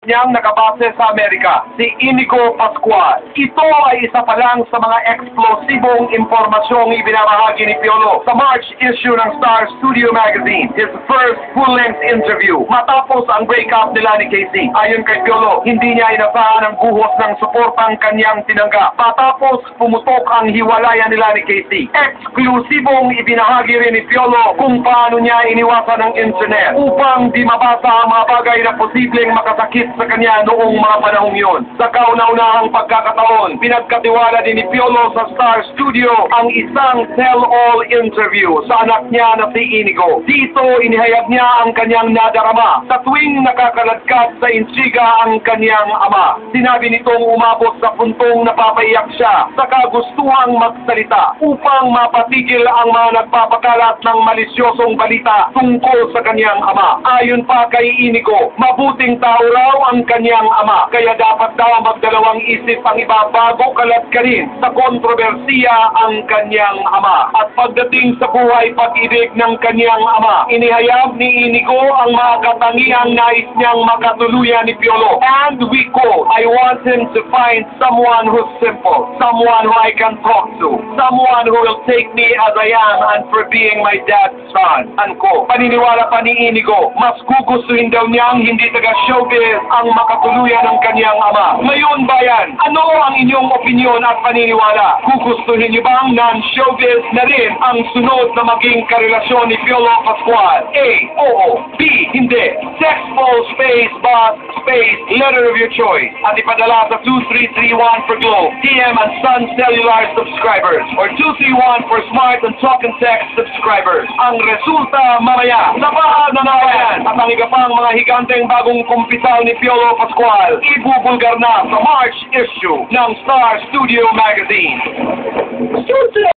niyang nakabase sa Amerika, si Inigo Pascual. Ito ay isa pa lang sa mga eksplosibong impormasyong ibinabahagi ni Piolo sa March issue ng Star Studio Magazine, his first full-length interview matapos ang breakup nila ni Casey. Ayon kay Piolo, hindi niya inasahan ang buhos ng suportang kanyang tinanggap matapos pumutok ang hiwalayan nila ni Casey. Eksklusibong ibinahagi rin ni Piolo kung paano niya iniwasan ang internet upang di mabasa ang mga bagay na posibleng makasakit sa kanya noong mga panahong yun. Sa kauna-unahang pagkakataon, pinagkatiwala din ni Piolo sa Star Studio ang isang tell-all interview sa anak niya na si Inigo. Dito inihayag niya ang kanyang nadarama sa tuwing nakakaladkad sa intriga ang kanyang ama. Sinabi nitong umabot sa puntong napapaiyak siya sa kagustuhang magsalita upang mapatigil ang mga nagpapakalat ng malisyosong balita tungkol sa kanyang ama. Ayon pa kay Inigo, mabuting tao raw ang kanyang ama, kaya dapat daw magdalawang isip ang iba bago kaladkarin sa kontrobersiya ang kanyang ama. At pagdating sa buhay pag-ibig ng kanyang ama, inihayag ni Inigo ang mga katangiang nais niyang makatuluyan ni Piolo. And we quote, I want him to find someone who's simple, someone who I can talk to, someone who will take me as I am and for being my dad's son. Unquote. Paniniwala pa ni Inigo, mas gugustuhin daw niyang hindi taga-showbiz ang makatuluyan ng kanyang ama. Ngayon bayan, ano ang inyong opinyon at paniniwala? Gugustuhin niyo bang non-showbiz na rin ang sunod na maging karelasyon ni Piolo Pascual? A. Oo. B. Hindi. Sexful space box space letter of your choice at ipadala sa 2331 for Globe, TM and Sun Cellular subscribers or 231 for Smart and Talk and Text subscribers. Ang resulta mamaya sa bahag na nawayan at ang igapang mga higanteng bagong kumpisaw ni Piolo Pascual ibubulgar na sa March issue ng Star Studio Magazine.